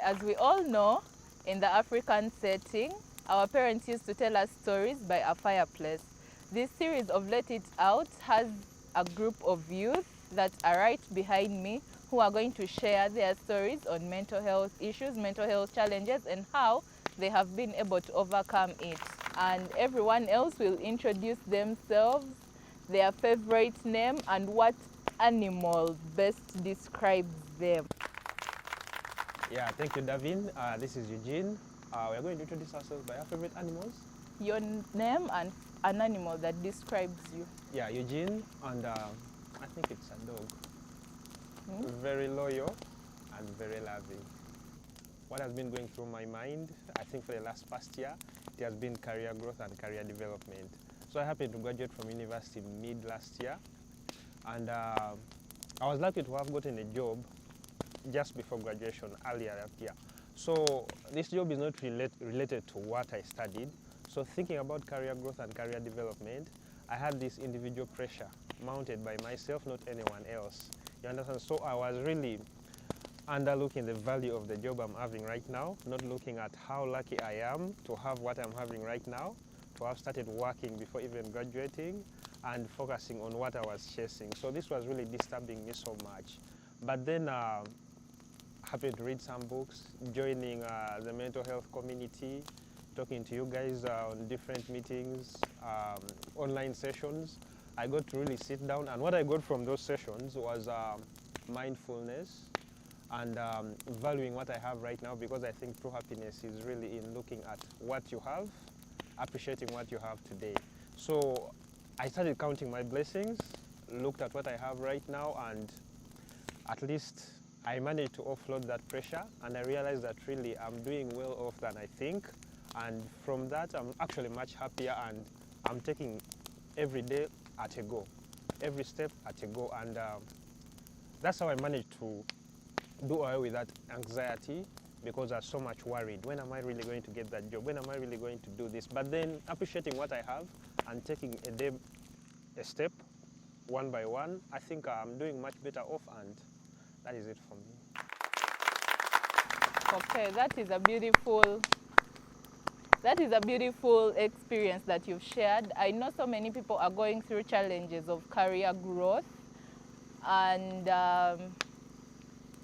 as we all know, in the African setting, our parents used to tell us stories by a fireplace. This series of Let It Out has a group of youth that are right behind me who are going to share their stories on mental health issues, mental health challenges, and how they have been able to overcome it. And everyone else will introduce themselves, their favorite name, and what animal best describes them. Yeah, thank you, Davin. This is Eugene. We are going to introduce ourselves by our favorite animals. Your name and an animal that describes you. Yeah, Eugene, and I think it's a dog. Very loyal and very loving. What has been going through my mind, I think for the past year, it has been career growth and career development. So I happened to graduate from university mid last year, and I was lucky to have gotten a job just before graduation earlier that year. So this job is not related to what I studied. So thinking about career growth and career development, I had this individual pressure mounted by myself, not anyone else. You understand? So I was really underlooking the value of the job I'm having right now, not looking at how lucky I am to have what I'm having right now, to have started working before even graduating and focusing on what I was chasing. So this was really disturbing me so much. But then happy to read some books, joining the mental health community, talking to you guys on different meetings, online sessions. I got to really sit down, and what I got from those sessions was mindfulness and valuing what I have right now, because I think true happiness is really in looking at what you have, appreciating what you have today. So I started counting my blessings, looked at what I have right now, and at least I managed to offload that pressure, and I realized that really I'm doing well off than I think. And from that, I'm actually much happier, and I'm taking every day at a go, every step at a go. And that's how I managed to do away with that anxiety, because I was so much worried. When am I really going to get that job? When am I really going to do this? But then appreciating what I have and taking a step, one by one, I think I'm doing much better off, and that is it for me. Okay, that is a beautiful experience that you've shared. I know so many people are going through challenges of career growth, and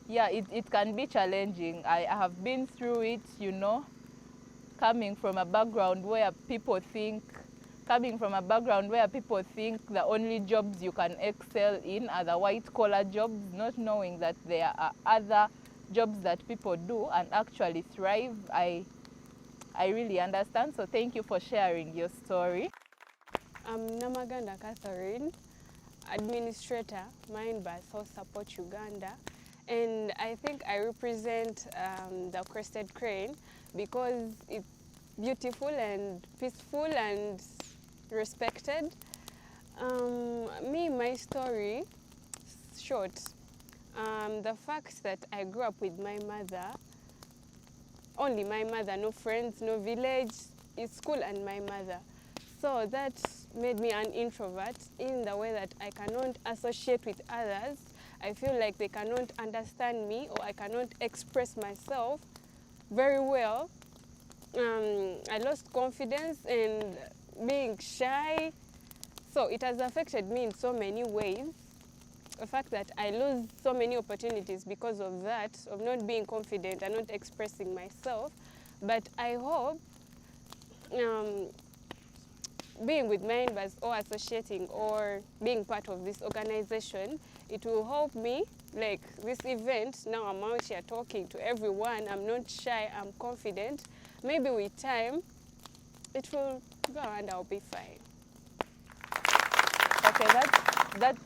yeah, it can be challenging. I have been through it, you know, coming from a background where people think the only jobs you can excel in are the white-collar jobs, not knowing that there are other jobs that people do and actually thrive. I really understand, so thank you for sharing your story. I'm Namaganda Catherine, Administrator, Mind by Source Support Uganda. And I think I represent the crested crane because it's beautiful and peaceful and respected. My story, short. The fact that I grew up with my mother, only my mother, no friends, no village, it's school and my mother. So that made me an introvert in the way that I cannot associate with others. I feel like they cannot understand me, or I cannot express myself very well. I lost confidence and being shy. So it has affected me in so many ways. The fact that I lose so many opportunities because of that, of not being confident and not expressing myself. But I hope being with members or associating or being part of this organization, it will help me, like this event, now I'm out here talking to everyone, I'm not shy, I'm confident. Maybe with time, it will go and I'll be fine. Okay,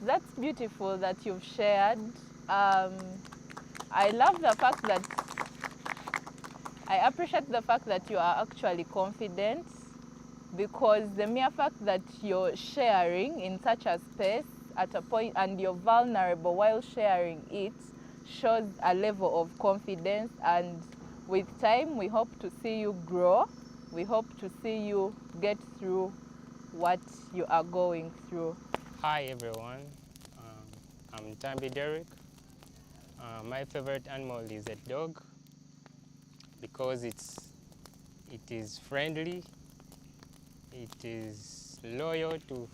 that's beautiful that you've shared. I love the fact that, I appreciate the fact that you are actually confident, because the mere fact that you're sharing in such a space at a point and you're vulnerable while sharing it shows a level of confidence, and with time we hope to see you grow. We hope to see you get through what you are going through. Hi everyone, I'm Tambi Derek. My favorite animal is a dog. because it is friendly, it is loyal to,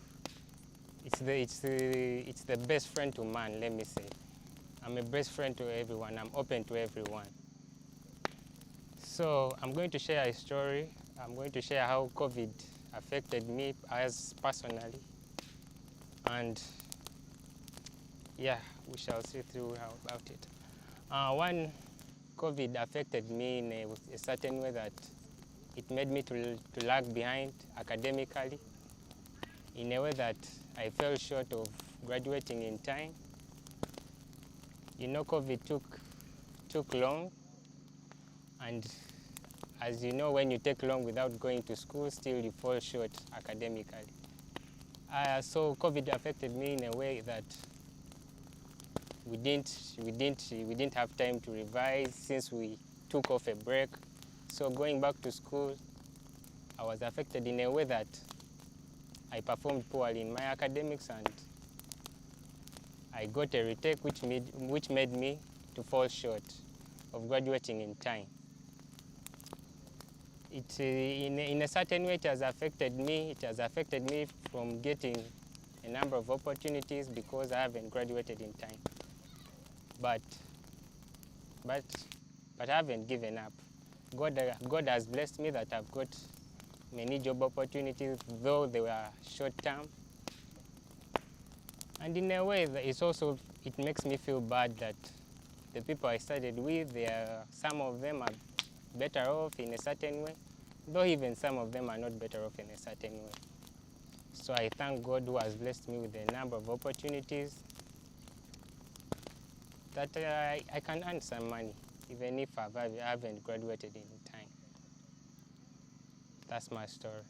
it's the best friend to man, let me say. I'm a best friend to everyone, I'm open to everyone. So I'm going to share a story. I'm going to share how COVID affected me as personally. And yeah, we shall see through how about it. One, COVID affected me in a certain way that it made me to lag behind academically, in a way that I fell short of graduating in time. You know, COVID took long, and as you know, when you take long without going to school, still you fall short academically. So COVID affected me in a way that we didn't have time to revise since we took off a break. So going back to school, I was affected in a way that I performed poorly in my academics, and I got a retake which made me to fall short of graduating in time. In a certain way, it has affected me. It has affected me from getting a number of opportunities because I haven't graduated in time. But I haven't given up. God has blessed me that I've got many job opportunities, though they were short term. And in a way, it makes me feel bad that the people I studied with, some of them are better off in a certain way, though even some of them are not better off in a certain way. So I thank God who has blessed me with a number of opportunities that I can earn some money, even if I haven't graduated in time. That's my story.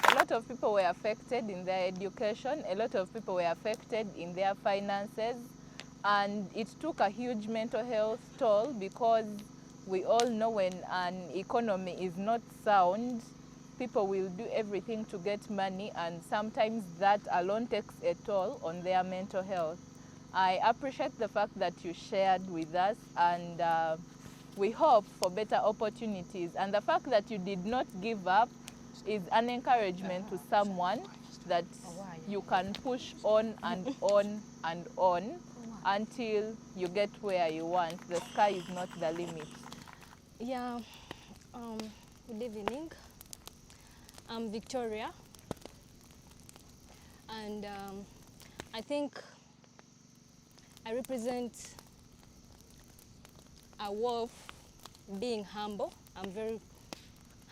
A lot of people were affected in their education, a lot of people were affected in their finances, and it took a huge mental health toll because we all know when an economy is not sound, people will do everything to get money, and sometimes that alone takes a toll on their mental health. I appreciate the fact that you shared with us, and we hope for better opportunities. And the fact that you did not give up is an encouragement to someone that you can push on and on and on until you get where you want. The sky is not the limit. Yeah, good evening. I'm Victoria, and I think I represent a wolf being humble. I'm very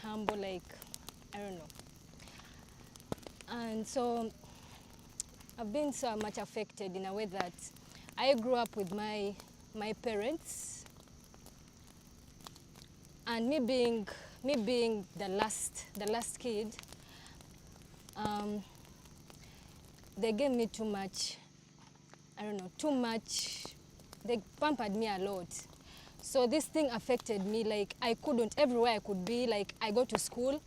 humble, like, I don't know. And so I've been so much affected in a way that I grew up with my parents, and me being the last kid, they gave me too much, I don't know, too much. They pampered me a lot. So this thing affected me, like I couldn't, everywhere I could be, like I go to school,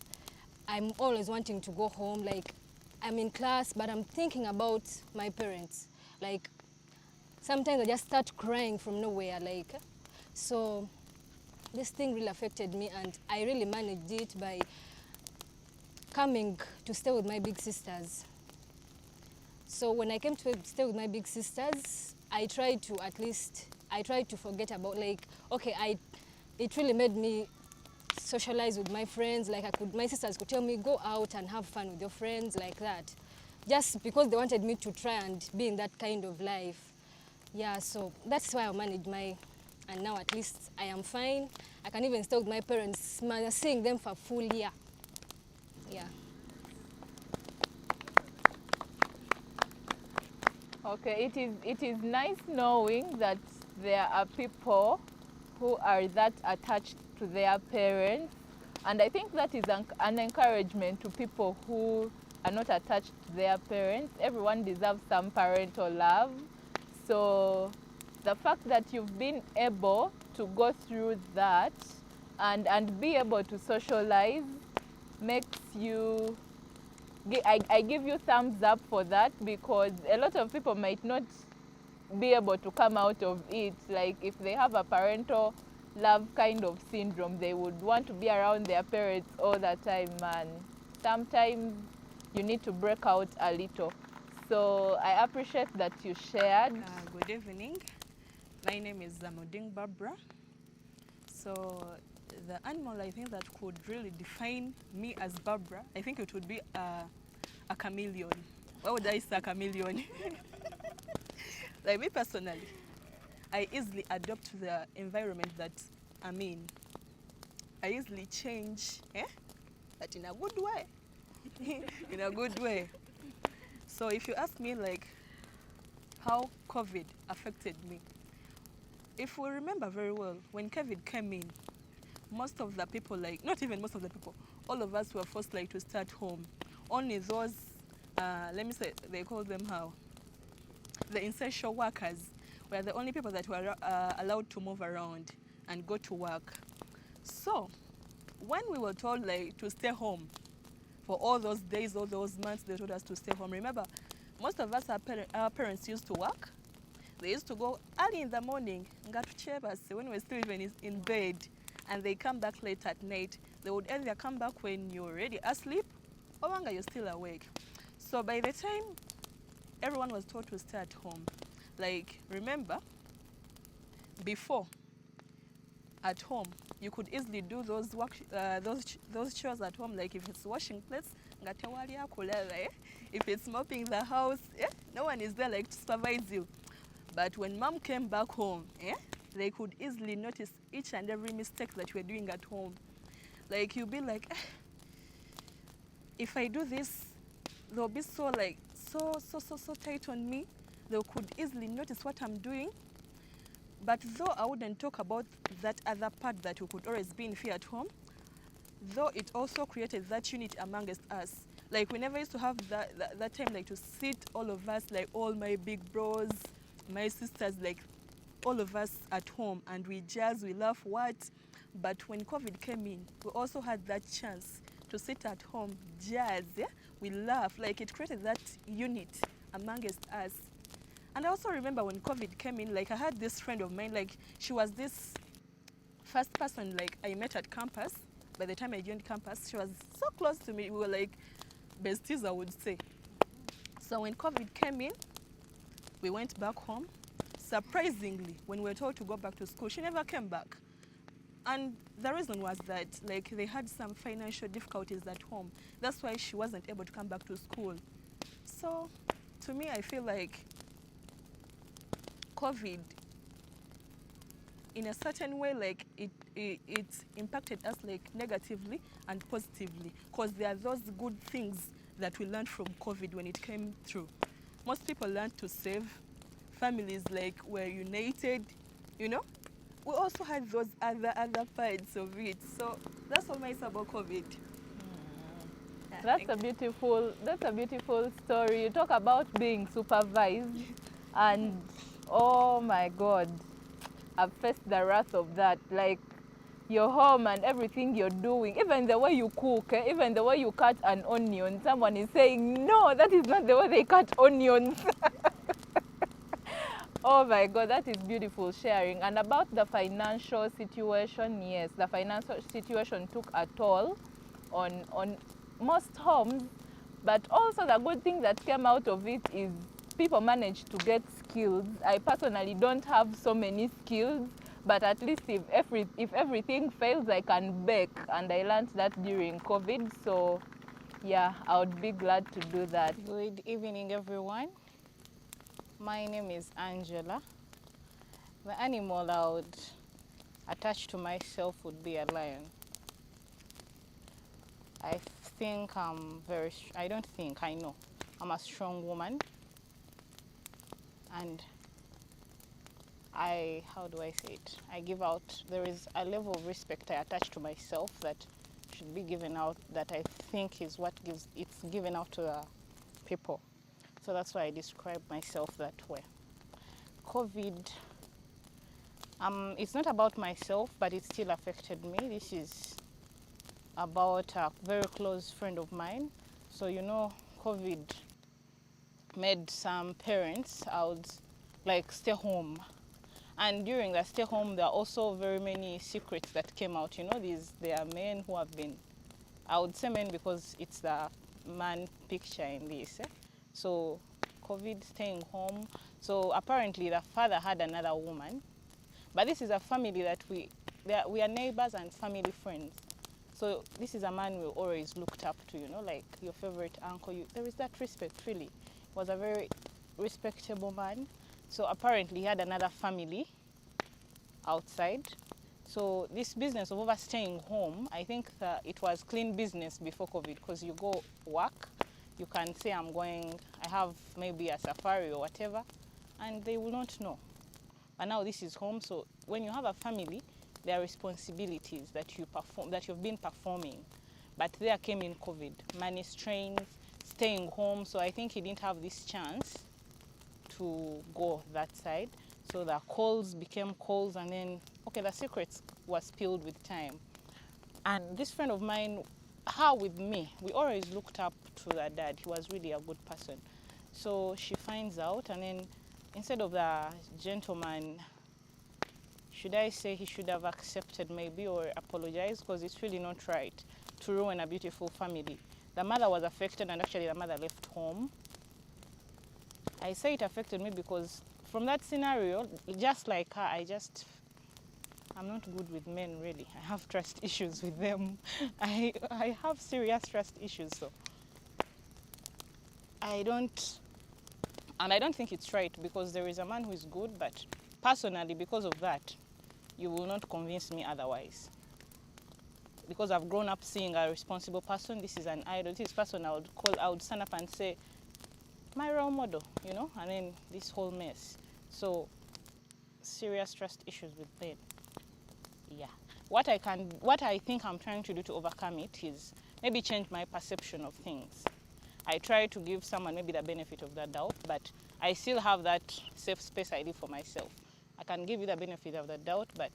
I'm always wanting to go home, like I'm in class, but I'm thinking about my parents. Like sometimes I just start crying from nowhere, like, so this thing really affected me, and I really managed it by coming to stay with my big sisters. So when I came to stay with my big sisters, I tried to forget about, like, okay, it really made me socialize with my friends. Like my sisters could tell me, go out and have fun with your friends, like that. Just because they wanted me to try and be in that kind of life. Yeah, so that's why I managed and now at least I am fine. I can even stay with my parents, seeing them for a full year. Yeah. Okay, it is nice knowing that there are people who are that attached to their parents, and I think that is an encouragement to people who are not attached to their parents. Everyone deserves some parental love. So the fact that you've been able to go through that and be able to socialize makes you, I give you thumbs up for that, because a lot of people might not be able to come out of it. Like if they have a parental love kind of syndrome, they would want to be around their parents all the time, man. Sometimes you need to break out a little. So I appreciate that you shared. Good evening. My name is Zamoding Barbara. So the animal I think that could really define me as Barbara, I think it would be a chameleon. Why would I say a chameleon? Like me personally, I easily adopt the environment that I'm in. I easily change, but in a good way. In a good way. So if you ask me like how COVID affected me, if we remember very well, when COVID came in, most of the people, like, not even most of the people, all of us were forced like to start home. Only those, let me say, they call them how? The essential workers were the only people that were allowed to move around and go to work. So when we were told like to stay home for all those days, all those months, they told us to stay home. Remember, most of us, our parents used to work. They used to go early in the morning, when we were still even in bed, and they come back late at night. They would either come back when you're already asleep or when you're still awake. So by the time everyone was told to stay at home, like remember, before at home, you could easily do those chores at home, like if it's washing plates, if it's mopping the house, no one is there like to supervise you. But when mom came back home, they could easily notice each and every mistake that we're doing at home. Like you'll be like, if I do this, they'll be so tight on me. They could easily notice what I'm doing. But though I wouldn't talk about that other part that we could always be in fear at home, though it also created that unity amongst us. Like we never used to have that time like to sit all of us, like all my big bros, my sisters, like all of us at home, and we jazz, we laugh, what? But when COVID came in, we also had that chance to sit at home, jazz, we laugh, like it created that unity amongst us. And I also remember when COVID came in, like I had this friend of mine, like she was this first person like I met at campus. By the time I joined campus, she was so close to me. We were like besties, I would say. So when COVID came in, we went back home. Surprisingly, when we were told to go back to school, she never came back. And the reason was that like they had some financial difficulties at home. That's why she wasn't able to come back to school. So to me, I feel like COVID, in a certain way, like it impacted us like negatively and positively, because there are those good things that we learned from COVID when it came through. Most people learned to save. Families like were united, you know. We also had those other parts of it. So that's all I say about COVID. That's a beautiful story. You talk about being supervised, and oh my God, I've faced the wrath of that. Like you're home and everything you're doing, even the way you cook, even the way you cut an onion, someone is saying, no, that is not the way they cut onions. Oh my God, that is beautiful sharing. And about the financial situation, yes, the financial situation took a toll on most homes, but also the good thing that came out of it is people managed to get skills. I personally don't have so many skills, but at least if everything fails, I can bake, and I learned that during COVID. So yeah, I would be glad to do that. Good evening, everyone. My name is Angela. The animal I would attach to myself would be a lion. I know I'm a strong woman, and how do I say it? There is a level of respect I attach to myself that should be given out, that I think is what it's given out to the people. So that's why I describe myself that way. COVID, it's not about myself, but it still affected me. This is about a very close friend of mine. So, you know, COVID made some parents, I would like stay home. And during that stay home, there are also very many secrets that came out. You know, there are men who have been, I would say men because it's the man picture in this. So COVID, staying home. So apparently the father had another woman. But this is a family that we are neighbors and family friends. So this is a man we always looked up to, you know, like your favorite uncle. There is that respect, really. He was a very respectable man. So apparently he had another family outside. So this business of overstaying home, I think it was clean business before COVID, because you go work, you can say I have maybe a safari or whatever, and they will not know. But now this is home, so when you have a family, there are responsibilities that you've been performing. But there came in COVID, money strains, staying home, so I think he didn't have this chance to go that side. So the calls became calls, and then, okay, the secrets were spilled with time. And this friend of mine, her with me, we always looked up to the dad. He was really a good person. So she finds out, and then instead of the gentleman, should I say he should have accepted maybe or apologized, because it's really not right to ruin a beautiful family. The mother was affected, and actually the mother left home. I say it affected me because from that scenario, just like her, I'm not good with men, really. I have trust issues with them. I have serious trust issues, so I don't think it's right, because there is a man who is good, but personally, because of that, you will not convince me otherwise. Because I've grown up seeing a responsible person. This is an idol. This person I would stand up and say, my role model, you know, and then this whole mess. So serious trust issues with men. Yeah. What I think I'm trying to do to overcome it is maybe change my perception of things. I try to give someone maybe the benefit of the doubt, but I still have that safe space I leave for myself. I can give you the benefit of the doubt, but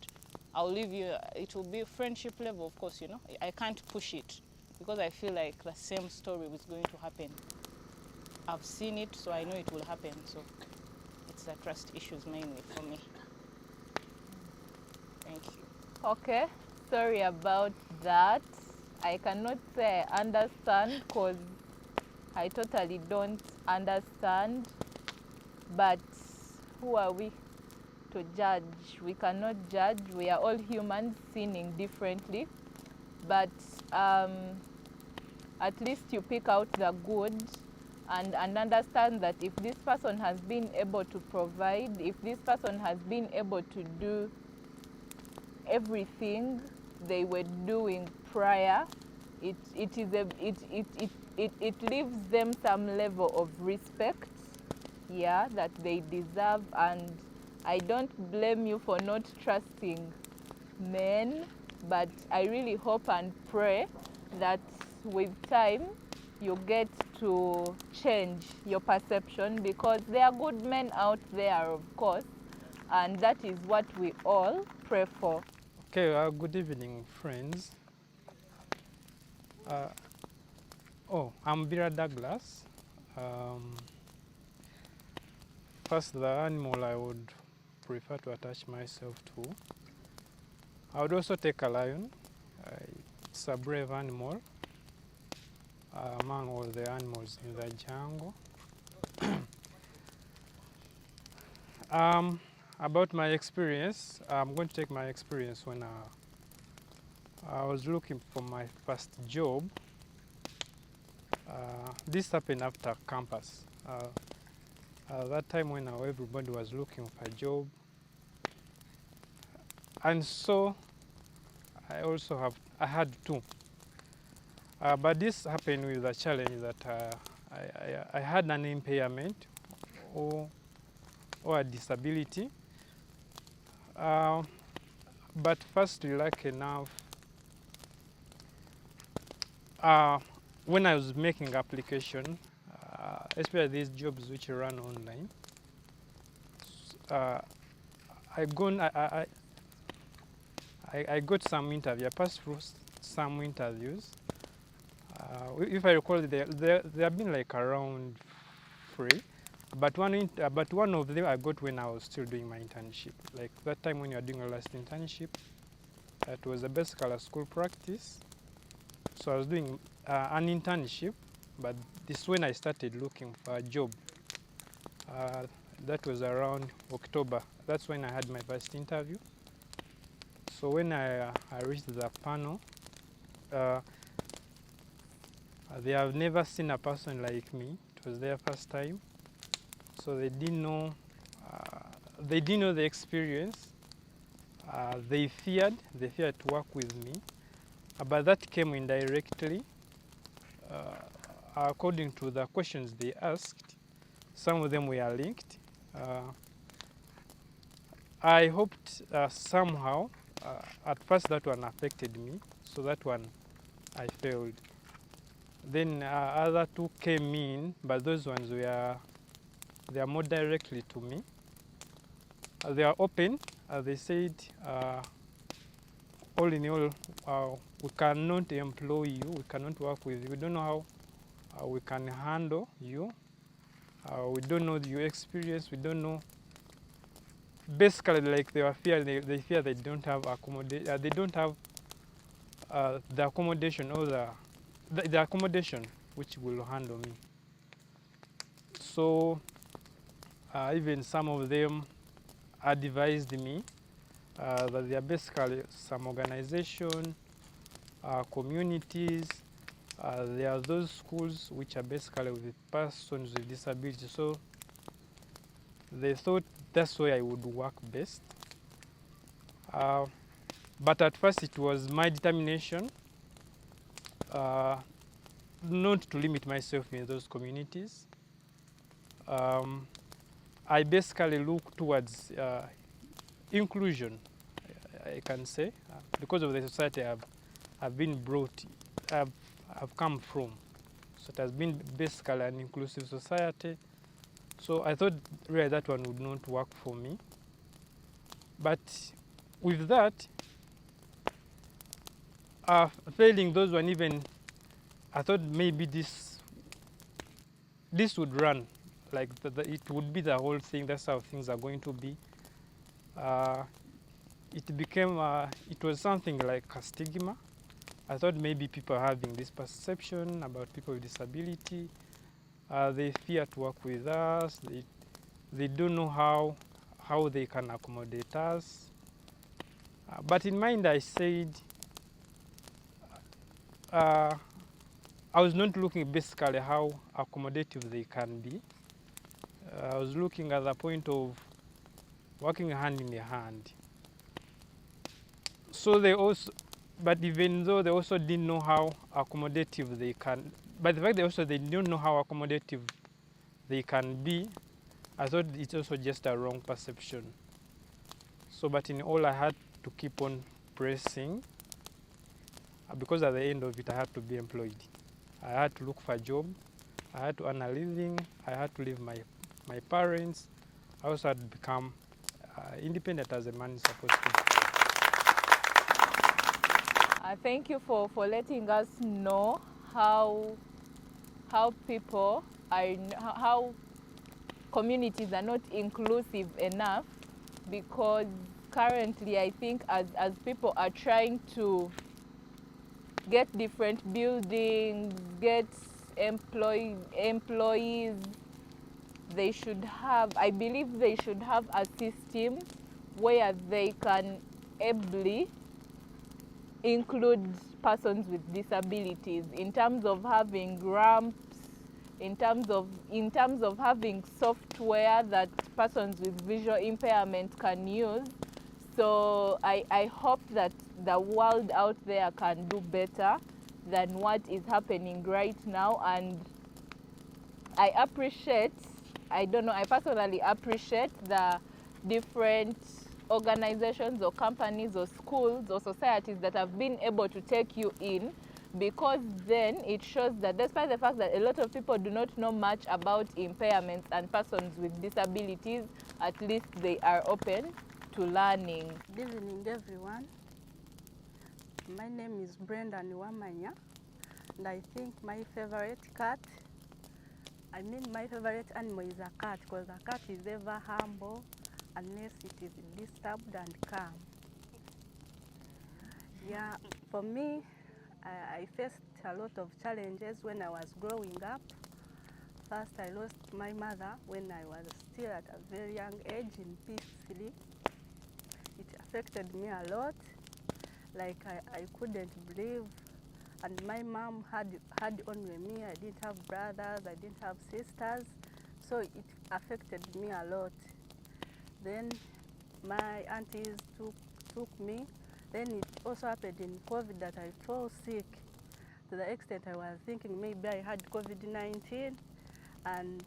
I'll leave you, it will be friendship level, of course, you know. I can't push it because I feel like the same story was going to happen. I've seen it, so I know it will happen. So it's the trust issues mainly for me. Thank you. Okay, sorry about that. I cannot say I understand, because I totally don't understand. But who are we to judge? We cannot judge. We are all humans sinning differently. But at least you pick out the good and understand that if this person has been able to provide, if this person has been able to do everything they were doing prior, it leaves them some level of respect, yeah, that they deserve. And I don't blame you for not trusting men, but I really hope and pray that with time you get to change your perception, because there are good men out there, of course, and that is what we all pray for. Okay, good evening, friends. I'm Bira Douglas. First, the animal I would prefer to attach myself to. I would also take a lion. It's a brave animal among all the animals in the jungle. About my experience, I'm going to take my experience when I was looking for my first job. This happened after campus. That time when everybody was looking for a job. And so I had two. But this happened with a challenge that I had an impairment or a disability. But firstly, lucky enough, when I was making application, especially these jobs which run online, I got some interviews. I passed through some interviews. If I recall, there have been like around 3, But one of them I got when I was still doing my internship. Like that time when you are doing your last internship, it was basically a school practice. So I was doing an internship, but this is when I started looking for a job. That was around October. That's when I had my first interview. So when I reached the panel, they have never seen a person like me. It was their first time. So they didn't know the experience. They feared to work with me, but that came indirectly. According to the questions they asked, some of them were linked. I hoped somehow, at first that one affected me, so that one I failed. Then other two came in, but those ones they are more directly to me. They are open. They said, all in all, we cannot employ you, we cannot work with you. We don't know how we can handle you. We don't know your experience. We don't know. Basically, like they fear they don't have they don't have the accommodation or the accommodation which will handle me. So even some of them advised me that there are basically some organization, communities. There are those schools which are basically with persons with disability. So they thought that's where I would work best. But at first it was my determination not to limit myself in those communities. I basically look towards inclusion, I can say, because of the society I've been brought, I've come from. So it has been basically an inclusive society. So I thought really that one would not work for me. But with that, failing those one, even I thought maybe this would run, like it would be the whole thing. That's how things are going to be. It became it was something like a stigma. I thought maybe people are having this perception about people with disability. They fear to work with us. They don't know how they can accommodate us. But in mind, I said I was not looking basically how accommodative they can be. I was looking at the point of working hand in hand. So they also, but even though they also didn't know how accommodative they can, but the fact they don't know how accommodative they can be, I thought it's also just a wrong perception. So, but in all, I had to keep on pressing because at the end of it, I had to be employed. I had to look for a job. I had to earn a living. I had to leave my parents. I also had to become independent as a man is supposed to. Thank you for letting us know how people are, how communities are not inclusive enough, because currently I think as people are trying to get different buildings, get employees, they should have, I believe they should have a system where they can ably include persons with disabilities in terms of having ramps, in terms of having software that persons with visual impairment can use. So I hope that the world out there can do better than what is happening right now. And I appreciate, I personally appreciate the different organizations or companies or schools or societies that have been able to take you in, because then it shows that despite the fact that a lot of people do not know much about impairments and persons with disabilities, at least they are open to learning. Good evening, everyone. My name is Brenda Niwamanya, and I think my favorite cat, I mean, my favorite animal is a cat because a cat is ever humble unless it is disturbed and calm. Yeah, for me, I faced a lot of challenges when I was growing up. First, I lost my mother when I was still at a very young age in P3. It affected me a lot. Like I couldn't breathe, and my mom had only me. I didn't have brothers, I didn't have sisters, so it affected me a lot. Then my aunties took me. Then it also happened in COVID that I fell sick to the extent I was thinking maybe I had COVID-19, and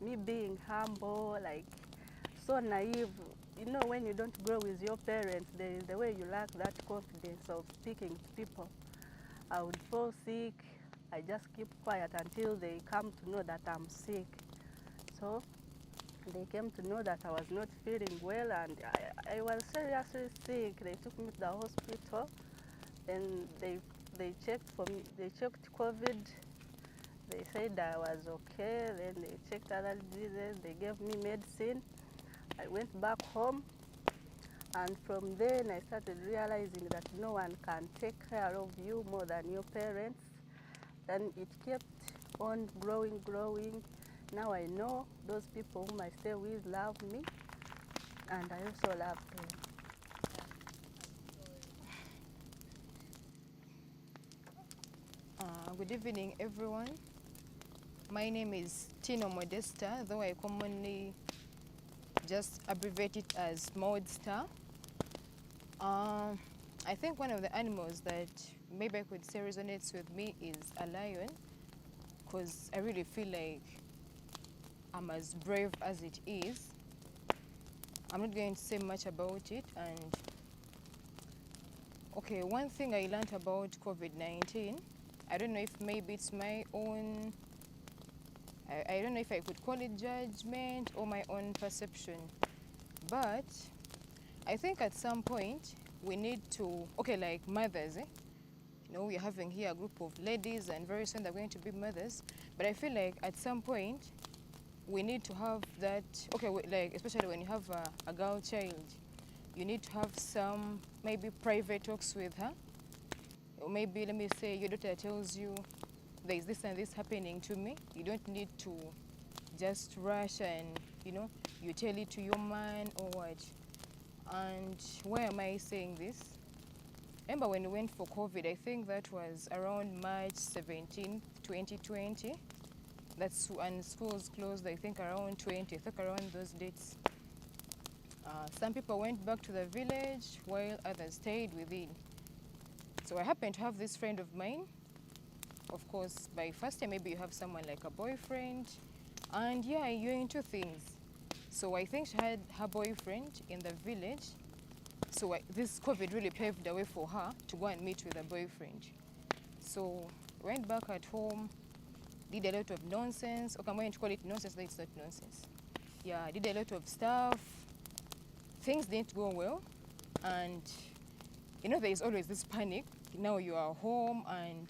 me being humble, like so naive. You know, when you don't grow with your parents, there is the way you lack that confidence of speaking to people. I would fall sick, I just keep quiet until they come to know that I'm sick. So they came to know that I was not feeling well, and I was seriously sick. They took me to the hospital, and they checked for me. They checked COVID. They said I was okay. Then they checked other diseases. They gave me medicine. I went back home, and from then I started realizing that no one can take care of you more than your parents. Then it kept on growing. Now I know those people whom I stay with love me, and I also love them. Good evening, everyone. My name is Tino Modesta, though I commonly just abbreviate it as Modesta. I think one of the animals that maybe I could say resonates with me is a lion, because I really feel like I'm as brave as it is. I'm not going to say much about it. And okay, one thing I learned about COVID-19, I don't know if maybe it's my own, I don't know if I could call it judgment or my own perception, but I think at some point we need to, okay, like mothers, you know, we're having here a group of ladies and very soon they're going to be mothers, but I feel like at some point we need to have that, okay, like especially when you have a girl child, you need to have some maybe private talks with her. Or maybe, let me say, your daughter tells you there's this and this happening to me. You don't need to just rush and, you know, you tell it to your man or what. And why am I saying this? Remember when we went for COVID, I think that was around March 17, 2020. That's when schools closed, I think around 20, I think around those dates. Some people went back to the village while others stayed within. So I happened to have this friend of mine. Of course, by first year, maybe you have someone like a boyfriend, and yeah, you're into things. So I think she had her boyfriend in the village. So this COVID really paved the way for her to go and meet with a boyfriend. So went back at home, did a lot of nonsense. Okay, I'm going to call it nonsense, but it's not nonsense. Yeah, did a lot of stuff. Things didn't go well, and you know, there is always this panic. Now you are home and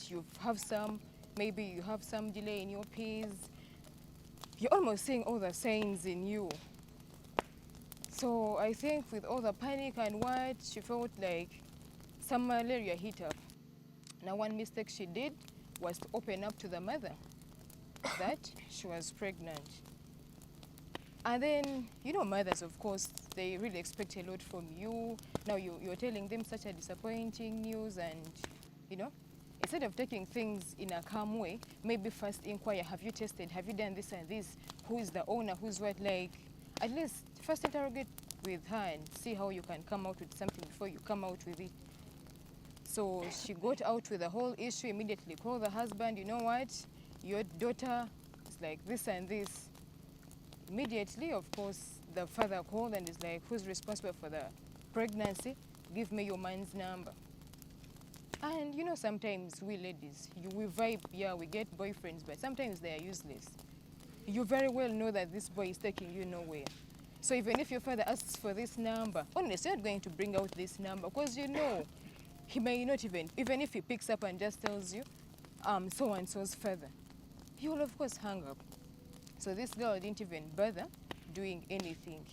maybe you have some delay in your peas. You're almost seeing all the signs in you. So I think with all the panic and what, she felt like some malaria hit her. Now one mistake she did was to open up to the mother that she was pregnant. And then, you know, mothers, of course, they really expect a lot from you. Now you're telling them such a disappointing news, and, you know, instead of taking things in a calm way, maybe first inquire, have you tested? Have you done this and this? Who is the owner? Who's what? Like, at least first interrogate with her and see how you can come out with something before you come out with it. So she got out with the whole issue, immediately called the husband, you know what? Your daughter is like this and this. Immediately, of course, the father called and is like, who's responsible for the pregnancy? Give me your man's number. And you know, sometimes we ladies, we vibe, yeah, we get boyfriends, but sometimes they are useless. You very well know that this boy is taking you nowhere. So even if your father asks for this number, honestly, you're not going to bring out this number, because you know, he may not even if he picks up and just tells you, so-and-so's father, you will of course hang up. So this girl didn't even bother doing anything.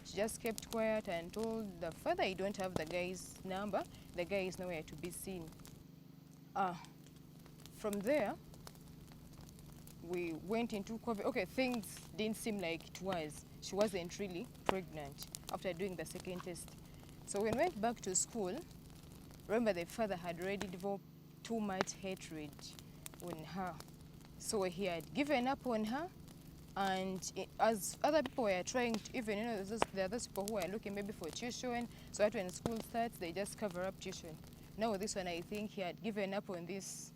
She just kept quiet and told the father, "I don't have the guy's number. The guy is nowhere to be seen." From there, we went into COVID. Okay, things didn't seem like it was. She wasn't really pregnant after doing the second test. So when we went back to school, remember the father had already developed too much hatred on her. So he had given up on her, and as other people were trying to, even, there are those people who are looking maybe for tuition, so that when school starts, they just cover up tuition. Now this one, I think he had given up on this.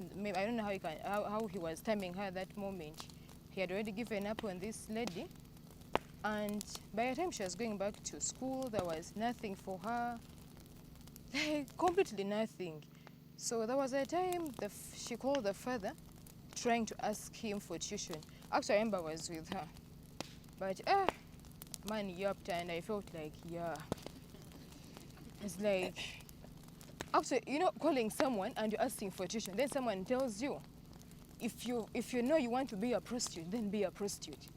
I don't know how he was timing her that moment. He had already given up on this lady, and by the time she was going back to school, there was nothing for her, like completely nothing. So there was a time she called the father, trying to ask him for tuition. Actually, I remember I was with her, but man yapped, and I felt like, yeah, it's like, after, calling someone and you're asking for tuition, then someone tells you, if you know you want to be a prostitute, then be a prostitute.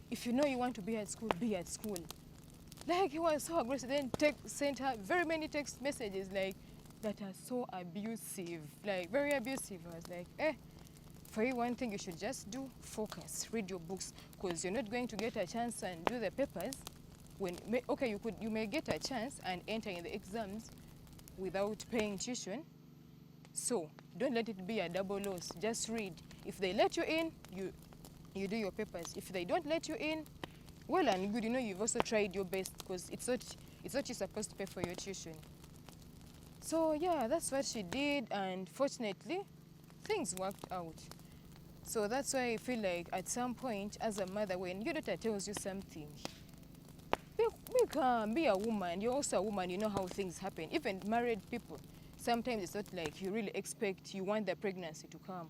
If you know you want to be at school, be at school. Like, he was so aggressive. Then sent her very many text messages like that are so abusive, like very abusive. I was like, for you, one thing you should just do, focus, read your books, because you're not going to get a chance and do the papers. You may get a chance and enter in the exams without paying tuition. So don't let it be a double loss. Just read. If they let you in, you do your papers. If they don't let you in, well and good. You've also tried your best, because it's not you're supposed to pay for your tuition. So yeah, that's what she did, and fortunately, things worked out. So that's why I feel like at some point, as a mother, when your daughter tells you something, be calm, be a woman. You're also a woman, you know how things happen. Even married people, sometimes it's not like you really expect, you want the pregnancy to come.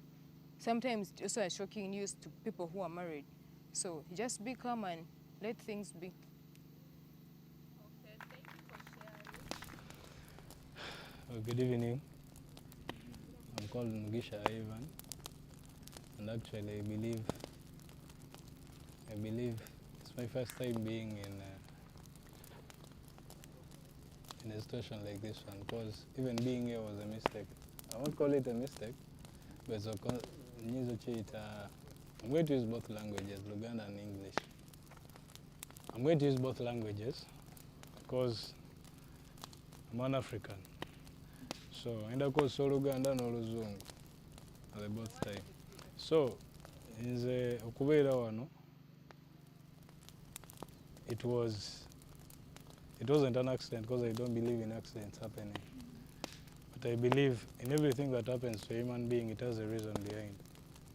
Sometimes it's also a shocking news to people who are married. So just be calm and let things be. Okay, thank you for sharing. Well, good evening. I'm called Mugisha Ivan, and actually I believe it's my first time being in a situation like this one, because even being here was a mistake. I won't call it a mistake, but it's I'm going to use both languages, Luganda and English. I'm going to use both languages because I'm an African. So enda kosa Oluganda n'Oluzungu at the both time. So nze okubeera wano, it wasn't an accident, because I don't believe in accidents happening. But I believe in everything that happens to a human being, it has a reason behind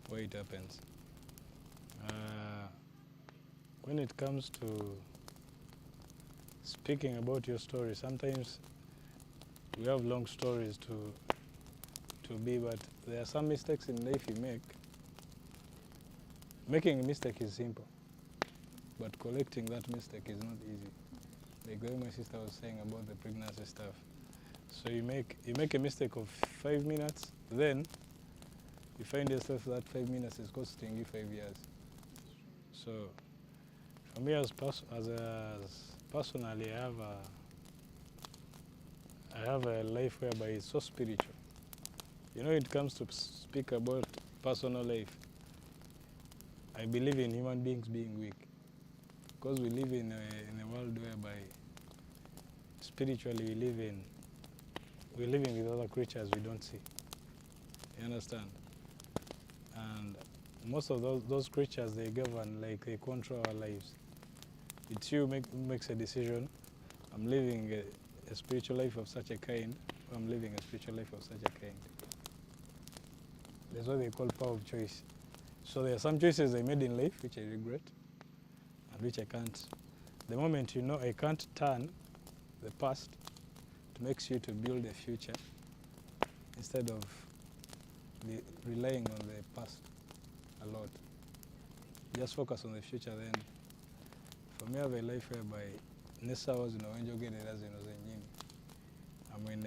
why it happens. When it comes to speaking about your story, sometimes we have long stories to be, but there are some mistakes in life you make. Making a mistake is simple, but correcting that mistake is not easy. Like the way my sister was saying about the pregnancy stuff. So you make a mistake of 5 minutes, then you find yourself that 5 minutes is costing you 5 years. So for me, personally, I have a life whereby it's so spiritual. When it comes to speak about personal life, I believe in human beings being weak, because we live in a world whereby spiritually we're living with other creatures we don't see. You understand? And most of those creatures, they govern, like they control our lives. It's you who makes a decision. I'm living a spiritual life of such a kind, or I'm living a spiritual life of such a kind. That's what they call power of choice. So there are some choices I made in life which I regret, and which I can't. The moment you know I can't turn the past to make you to build a future, instead of relying on the past a lot, just focus on the future. Then for me, I have a life whereby Nessa was I'm in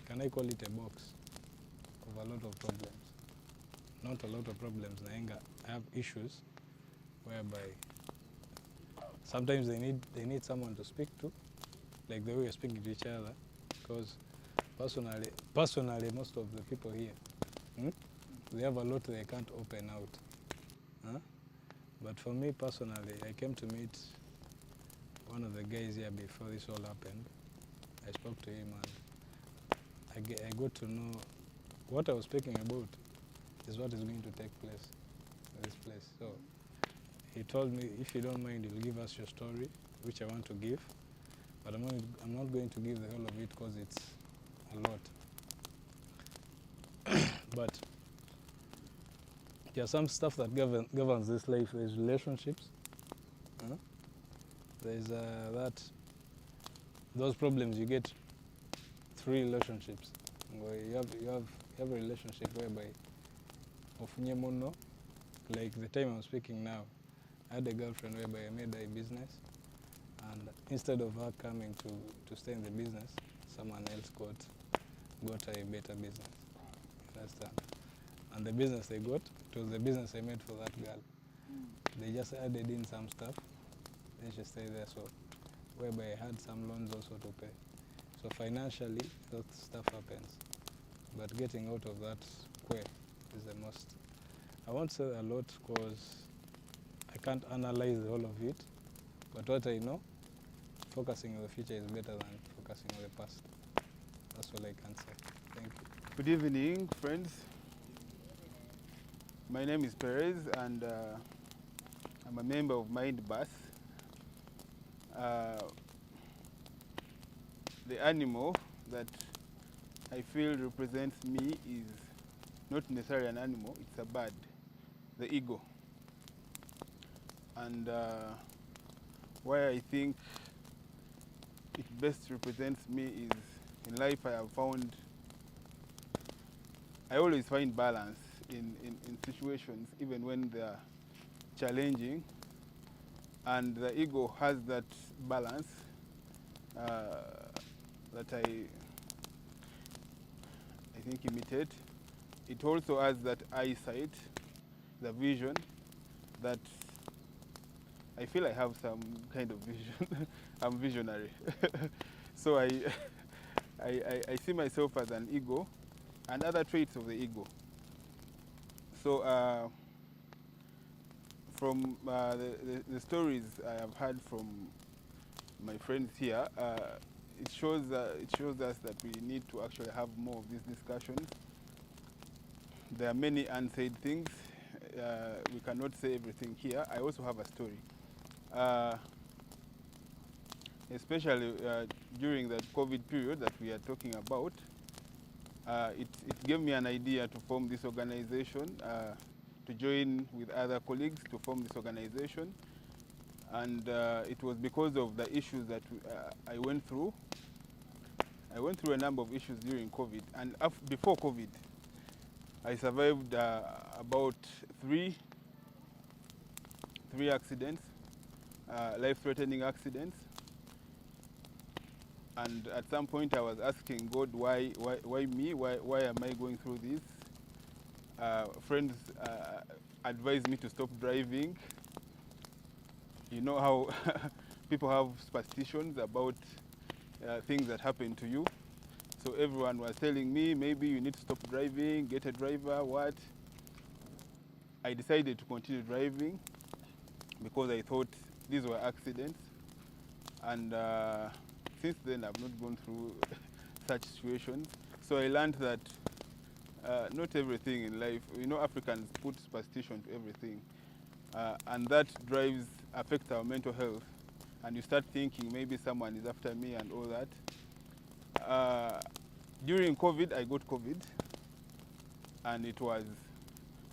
can I call it a box of a lot of problems. not a lot of problems. I have issues whereby sometimes they need someone to speak to, like the way you're speaking to each other, because personally, most of the people here, they have a lot they can't open out. But for me personally, I came to meet one of the guys here before this all happened. I spoke to him and I got to know what I was speaking about is what is going to take place in this place. So he told me, if you don't mind, you'll give us your story, which I want to give, but I'm not going to give the whole of it because it's a lot. But there's some stuff that governs this life. There's relationships. There's those problems you get through relationships. Where you have a relationship whereby like the time I'm speaking now, I had a girlfriend whereby I made her a business, and instead of her coming to stay in the business, someone else got her a better business. You understand? And the business they got, it was the business I made for that girl. They just added in some stuff, then she stayed there. So whereby I had some loans also to pay. So financially, that stuff happens. But getting out of that is the most. I won't say a lot because I can't analyze the whole of it. But what I know, focusing on the future is better than focusing on the past. That's all I can say. Thank you. Good evening, friends. My name is Perez, and I'm a member of Mind Bus. The animal that I feel represents me is not necessarily an animal, it's a bird, the eagle. And why I think it best represents me is, in life I always find balance in situations, even when they are challenging. And the eagle has that balance that I think imitate. It also has that eyesight, the vision, that I feel I have some kind of vision. I'm visionary. So I see myself as an eagle and other traits of the eagle. So from the stories I have heard from my friends here, it shows us that we need to actually have more of these discussions. There are many unsaid things. We cannot say everything here. I also have a story. Especially during the COVID period that we are talking about, it gave me an idea to form this organization, to join with other colleagues to form this organization. And it was because of the issues that I went through. I went through a number of issues during COVID. And before COVID, I survived about three accidents, life-threatening accidents. And at some point I was asking God, why me? Why am I going through this? Friends advised me to stop driving. You know how people have superstitions about things that happen to you. So everyone was telling me, maybe you need to stop driving, get a driver, what? I decided to continue driving because I thought these were accidents. And since then, I've not gone through such situations. So I learned that not everything in life, Africans put superstition to everything. And that affects our mental health. And you start thinking maybe someone is after me and all that. During COVID, I got COVID. And it was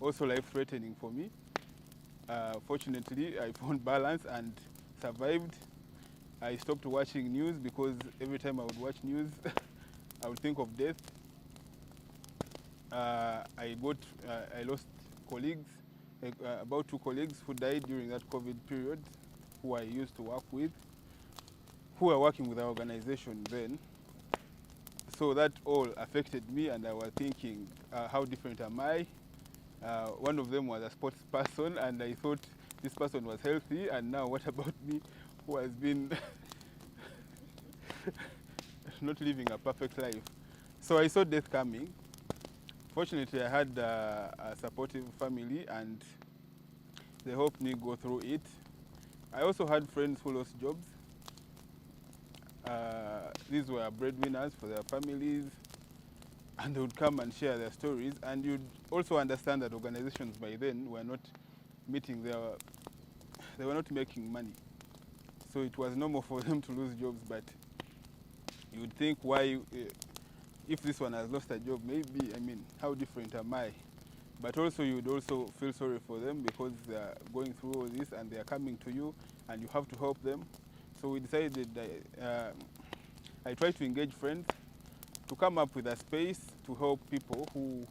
also life-threatening for me. Fortunately, I found balance and survived. I stopped watching news because every time I would watch news, I would think of death. I lost colleagues, about 2 colleagues who died during that COVID period, who I used to work with, who were working with our organization then. So that all affected me, and I was thinking, how different am I? One of them was a sports person, and I thought this person was healthy, and now what about me, who has been not living a perfect life? So I saw death coming. Fortunately, I had a supportive family, and they helped me go through it. I also had friends who lost jobs. These were breadwinners for their families, and they would come and share their stories. And you'd also understand that organizations by then were not meeting they were not making money. So it was normal for them to lose jobs, but you would think, why, if this one has lost a job, maybe, I mean, how different am I? But also you would also feel sorry for them because they are going through all this and they are coming to you and you have to help them. So we decided I tried to engage friends to come up with a space to help people who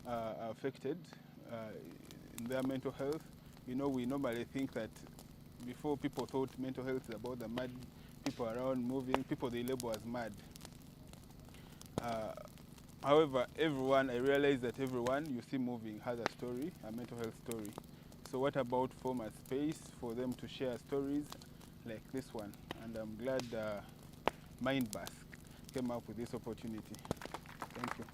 are affected in their mental health. You know, we normally think that before, people thought mental health is about the mad people around moving, people they label as mad. However, I realize that everyone you see moving has a story, a mental health story. So what about form a space for them to share stories like this one? And I'm glad Mindbask came up with this opportunity. Thank you.